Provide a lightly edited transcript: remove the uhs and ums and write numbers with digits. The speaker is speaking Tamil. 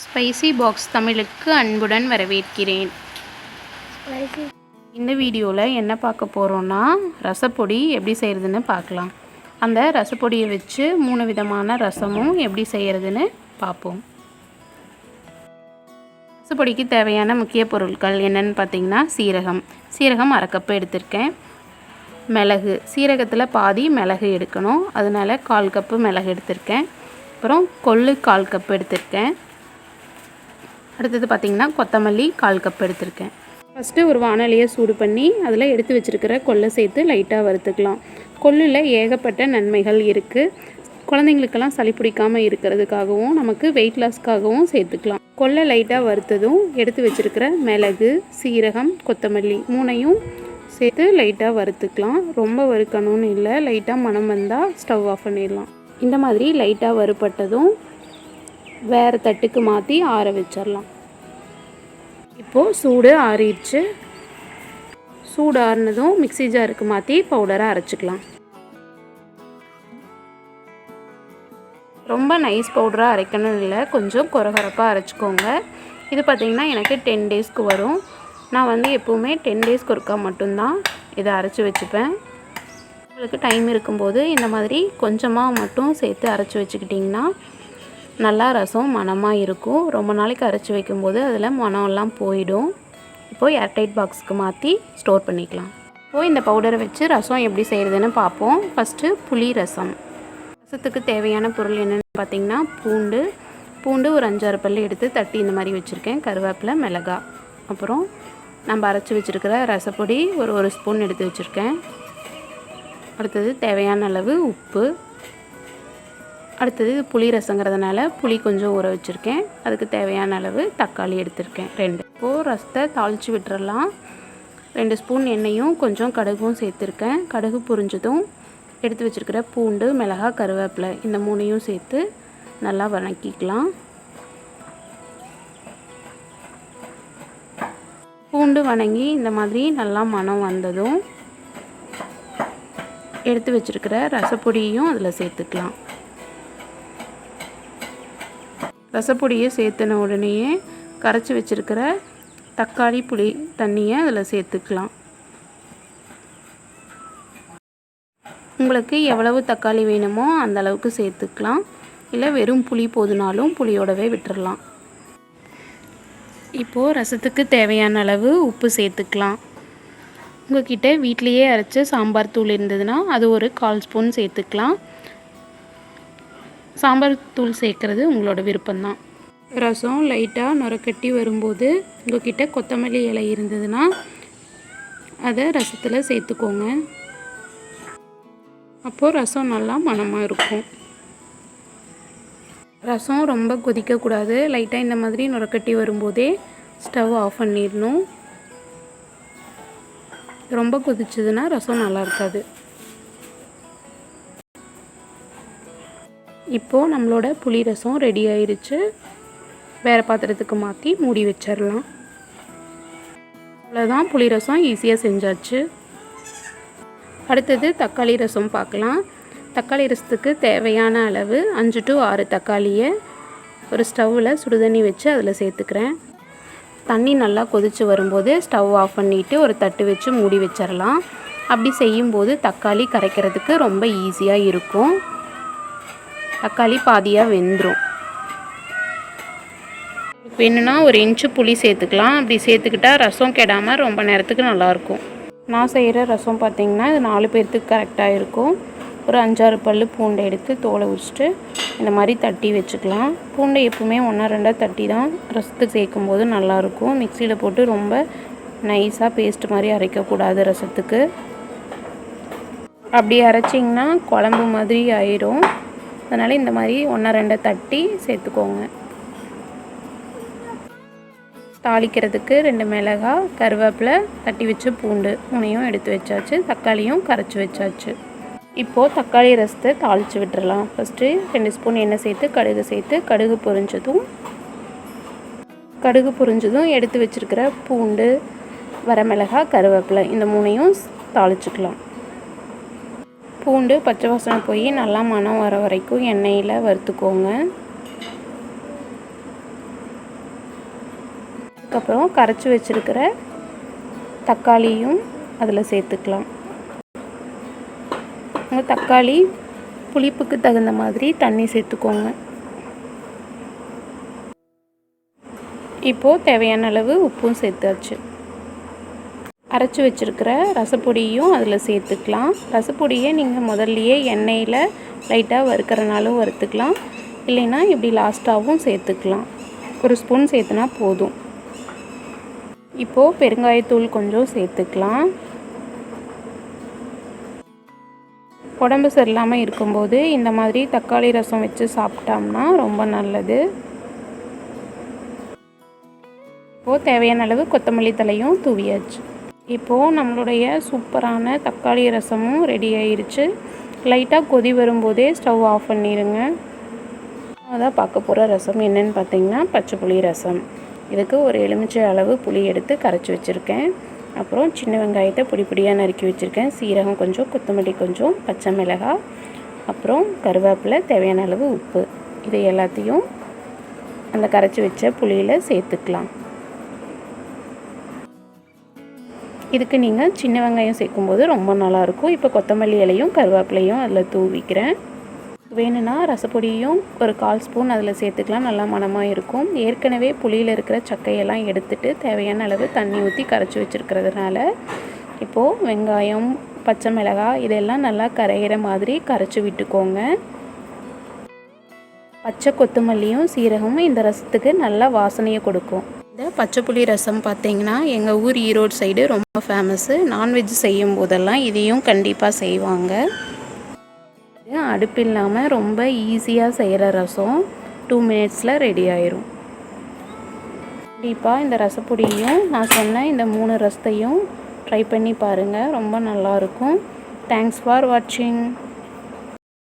ஸ்பைசி பாக்ஸ் தமிழுக்கு அன்புடன் வரவேற்கிறேன். இந்த வீடியோவில் என்ன பார்க்க போகிறோன்னா, ரசப்பொடி எப்படி செய்கிறதுன்னு பார்க்கலாம். அந்த ரசப்பொடியை வச்சு 3 விதமான ரசமும் எப்படி செய்கிறதுன்னு பார்ப்போம். ரசப்பொடிக்கு தேவையான முக்கிய பொருட்கள் என்னென்னு பார்த்தீங்கன்னா, சீரகம் அரை கப்பு எடுத்திருக்கேன். மிளகு, சீரகத்தில் பாதி மிளகு எடுக்கணும், அதனால் 1/4 கப்பு மிளகு எடுத்திருக்கேன். அப்புறம் கொள்ளு 1/4 கப்பு எடுத்திருக்கேன். அடுத்தது பார்த்திங்கன்னா கொத்தமல்லி 1/4 கப் எடுத்திருக்கேன். ஃபஸ்ட்டு ஒரு வானலியை சூடு பண்ணி அதில் எடுத்து வச்சுருக்கிற கொள்ளை சேர்த்து லைட்டாக வறுத்துக்கலாம். கொள்ளில் ஏகப்பட்ட நன்மைகள் இருக்குது. குழந்தைங்களுக்கெல்லாம் சளி பிடிக்காமல் இருக்கிறதுக்காகவும் நமக்கு வெயிட் லாஸ்க்காகவும் சேர்த்துக்கலாம். கொள்ளை லைட்டாக வறுத்ததும் எடுத்து வச்சுருக்கிற மிளகு, சீரகம், கொத்தமல்லி 3ஐயும் சேர்த்து லைட்டாக வறுத்துக்கலாம். ரொம்ப வறுக்கணும்னு இல்லை, லைட்டாக மணம் வந்தால் ஸ்டவ் ஆஃப் பண்ணிடலாம். இந்த மாதிரி லைட்டாக வறுப்பட்டதும் வேறு தட்டுக்கு மாற்றி ஆற வச்சிடலாம். இப்போது சூடு ஆறிடுச்சு. சூடு ஆறினதும் மிக்ஸி ஜாருக்கு மாற்றி பவுடராக அரைச்சிக்கலாம். ரொம்ப நைஸ் பவுடராக அரைக்கணும் இல்லை, கொஞ்சம் கொரகொரப்பாக அரைச்சிக்கோங்க. இது பார்த்திங்கன்னா எனக்கு 10 டேஸ்க்கு வரும். நான் எப்போவுமே 10 டேஸ்க்கு ஒருக்கா மட்டும்தான் இதை அரைச்சி வச்சுப்பேன். உங்களுக்கு டைம் இருக்கும்போது இந்த மாதிரி கொஞ்சமாக மட்டும் சேர்த்து அரைச்சி வச்சுக்கிட்டிங்கன்னா நல்லா ரசம் மணமாக இருக்கும். ரொம்ப நாளைக்கு அரைச்சி வைக்கும்போது அதில் மணம்லாம் போயிடும். இப்போது ஏர்டைட் பாக்ஸுக்கு மாற்றி ஸ்டோர் பண்ணிக்கலாம். இப்போது இந்த பவுடரை வச்சு ரசம் எப்படி செய்கிறதுன்னு பார்ப்போம். ஃபஸ்ட்டு புளி ரசம். ரசத்துக்கு தேவையான பொருள் என்னென்னு பார்த்திங்கன்னா, பூண்டு ஒரு 5-6 பல் எடுத்து தட்டி இந்த மாதிரி வச்சுருக்கேன். கருவேப்பிலை, மிளகாய், அப்புறம் நம்ம அரைச்சி வச்சுருக்கிற ரசப்பொடி ஒரு ஸ்பூன் எடுத்து வச்சுருக்கேன். அடுத்தது தேவையான அளவு உப்பு. அடுத்தது புளி ரசங்கிறதுனால புளி கொஞ்சம் ஊற வச்சுருக்கேன். அதுக்கு தேவையான அளவு தக்காளி எடுத்திருக்கேன் 2. இப்போது ரசத்தை தாளித்து விட்டுறலாம். 2 ஸ்பூன் எண்ணெயும் கொஞ்சம் கடுகும் சேர்த்துருக்கேன். கடுகு பொரிஞ்சதும் எடுத்து வச்சுருக்கிற பூண்டு, மிளகாய், கருவேப்பிலை இந்த 3ஐயும் சேர்த்து நல்லா வதக்கிக்கலாம். பூண்டு வதங்கி இந்த மாதிரி நல்லா மணம் வந்ததும் எடுத்து வச்சுருக்கிற ரசப்பொடியையும் அதில் சேர்த்துக்கலாம். ரசப்பொடியை சேர்த்துன உடனேயே கரைச்சி வச்சுருக்கிற தக்காளி புளி தண்ணியை அதில் சேர்த்துக்கலாம். உங்களுக்கு எவ்வளவு தக்காளி வேணுமோ அந்த அளவுக்கு சேர்த்துக்கலாம். இல்லை வெறும் புளி போதுனாலும் புளியோடவே விட்டுறலாம். இப்போது ரசத்துக்கு தேவையான அளவு உப்பு சேர்த்துக்கலாம். உங்கள்கிட்ட வீட்டிலையே அரைச்ச சாம்பார் தூள் இருந்ததுன்னா அது ஒரு 1/4 ஸ்பூன் சேர்த்துக்கலாம். சாம்பார் தூள் சேர்க்குறது உங்களோட விருப்பம்தான். ரசம் லைட்டாக நுரக்கட்டி வரும்போது உங்கள்கிட்ட கொத்தமல்லி இலை இருந்ததுன்னா அதை ரசத்தில் சேர்த்துக்கோங்க. அப்போது ரசம் நல்லா மணமாக இருக்கும். ரசம் ரொம்ப கொதிக்கக்கூடாது. லைட்டாக இந்த மாதிரி நுரக்கட்டி வரும்போதே ஸ்டவ் ஆஃப் பண்ணிடணும். ரொம்ப கொதிச்சதுன்னா ரசம் நல்லா இருக்காது. இப்போது நம்மளோட புளி ரசம் ரெடி ஆயிடுச்சு. வேறு பாத்திரத்துக்கு மாற்றி மூடி வச்சிடலாம். அவ்வளோதான், புளி ரசம் ஈஸியாக செஞ்சாச்சு. அடுத்தது தக்காளி ரசம் பார்க்கலாம். தக்காளி ரசத்துக்கு தேவையான அளவு 5 to 6 தக்காளியை ஒரு ஸ்டவ்வில் சுடுதண்ணி வச்சு அதில் சேர்த்துக்கிறேன். தண்ணி நல்லா கொதித்து வரும்போது ஸ்டவ் ஆஃப் பண்ணிவிட்டு ஒரு தட்டு வச்சு மூடி வச்சிடலாம். அப்படி செய்யும்போது தக்காளி கரைக்கிறதுக்கு ரொம்ப ஈஸியாக இருக்கும். தக்காளி பாதியாக வெந்துடும். வேணும்னா 1 இன்ச்சு புளி சேர்த்துக்கலாம். அப்படி சேர்த்துக்கிட்டால் ரசம் கெடாமல் ரொம்ப நேரத்துக்கு நல்லாயிருக்கும். நான் செய்கிற ரசம் பார்த்திங்கன்னா இது 4 பேர்த்துக்கு கரெக்டாக இருக்கும். ஒரு 5-6 பல் பூண்டை எடுத்து தோலை உரிச்சிட்டு இந்த மாதிரி தட்டி வச்சுக்கலாம். பூண்டை எப்பவுமே 1-2 தட்டி தான் ரசத்துக்கு சேர்க்கும்போது நல்லாயிருக்கும். மிக்சியில் போட்டு ரொம்ப நைஸாக பேஸ்ட் மாதிரி அரைக்கக்கூடாது ரசத்துக்கு. அப்படி அரைச்சிங்கன்னா குழம்பு மாதிரி ஆயிடும். அதனால் இந்த மாதிரி 1-2 தட்டி சேர்த்துக்கோங்க. தாளிக்கிறதுக்கு 2 மிளகாய், கருவேப்பிலை, தட்டி வச்ச பூண்டு 3ஐயும் எடுத்து வச்சாச்சு. தக்காளியும் கரைச்சி வச்சாச்சு. இப்போது தக்காளி ரசத்தை தாளித்து விட்டுறலாம். ஃபஸ்ட்டு 2 ஸ்பூன் எண்ணெய் சேர்த்து கடுகு சேர்த்து கடுகு பொரிஞ்சதும் எடுத்து வச்சுருக்கிற பூண்டு, வரமிளகாய், கருவேப்பிலை இந்த 3ஐயும் தாளிச்சுக்கலாம். பூண்டு பச்சை வாசனை போய் நல்லா மணம் வர வரைக்கும் எண்ணெயில் வறுத்துக்கோங்க. அதுக்கப்புறம் கரைச்சி வச்சுருக்கிற தக்காளியும் அதில் சேர்த்துக்கலாம். உங்கள் தக்காளி புளிப்புக்கு தகுந்த மாதிரி தண்ணி சேர்த்துக்கோங்க. இப்போது தேவையான அளவு உப்பும் சேர்த்தாச்சு. அரைச்சி வச்சுருக்கிற ரசப்பொடியும் அதில் சேர்த்துக்கலாம். ரசப்பொடியை நீங்கள் முதல்லையே எண்ணெயில் லைட்டாக வறுக்கிறனாலும் வறுத்துக்கலாம், இல்லைன்னா இப்படி லாஸ்ட்டாகவும் சேர்த்துக்கலாம். ஒரு ஸ்பூன் சேர்த்துனா போதும். இப்போது பெருங்காயத்தூள் கொஞ்சம் சேர்த்துக்கலாம். உடம்பு சரியில்லாமல் இருக்கும்போது இந்த மாதிரி தக்காளி ரசம் வச்சு சாப்பிட்டோம்னா ரொம்ப நல்லது. இப்போது தேவையான அளவு கொத்தமல்லி தழையும் தூவியாச்சு. இப்போது நம்மளுடைய சூப்பரான தக்காளி ரசமும் ரெடி ஆயிடுச்சு. லைட்டாக கொதி வரும்போதே ஸ்டவ் ஆஃப் பண்ணிடுங்க. அதான் பார்க்க போகிற ரசம் என்னென்னு பார்த்தீங்கன்னா பச்சை புளி ரசம். இதுக்கு ஒரு எலுமிச்சை அளவு புளி எடுத்து கரைச்சி வச்சுருக்கேன். அப்புறம் சின்ன வெங்காயத்தை பொடி பொடியாக நறுக்கி வச்சுருக்கேன். சீரகம் கொஞ்சம், கொத்தமல்லி கொஞ்சம், பச்சை மிளகாய், அப்புறம் கருவேப்பிலை, தேவையான அளவு உப்பு. இது எல்லாத்தையும் அந்த கரைச்சி வச்ச புளியில் சேர்த்துக்கலாம். இதுக்கு நீங்கள் சின்ன வெங்காயம் சேர்க்கும்போது ரொம்ப நல்லாயிருக்கும். இப்போ கொத்தமல்லி இலையும் கருவேப்பிலையும் அதில் தூவிக்கிறேன். வேணும்னா ரசப்பொடியும் ஒரு 1/4 ஸ்பூன் அதில் சேர்த்துக்கலாம், நல்லா மணமாக இருக்கும். ஏற்கனவே புளியில் இருக்கிற சக்கையெல்லாம் எடுத்துட்டு தேவையான அளவு தண்ணி ஊற்றி கரைச்சி வச்சுருக்கிறதுனால இப்போது வெங்காயம், பச்சை மிளகாய் இதெல்லாம் நல்லா கரையிற மாதிரி கரைச்சி விட்டுக்கோங்க. பச்சை கொத்தமல்லியும் சீரகமும் இந்த ரசத்துக்கு நல்லா வாசனையை கொடுக்கும். இந்த பச்சை புளி ரசம் பார்த்திங்கன்னா எங்கள் ஊர் ஈரோடு சைடு ரொம்ப ஃபேமஸ்ஸு. நான்வெஜ் செய்யும் போதெல்லாம் இதையும் கண்டிப்பாக செய்வாங்க. அடுப்பு இல்லாமல் ரொம்ப ஈஸியாக செய்கிற ரசம் 2 மினிட்ஸில் ரெடி ஆயிரும். கண்டிப்பாக இந்த ரசப்பொடியும் நான் சொன்ன இந்த 3 ரசத்தையும் ட்ரை பண்ணி பாருங்கள், ரொம்ப நல்லாயிருக்கும். தேங்க்ஸ் ஃபார் வாட்சிங்.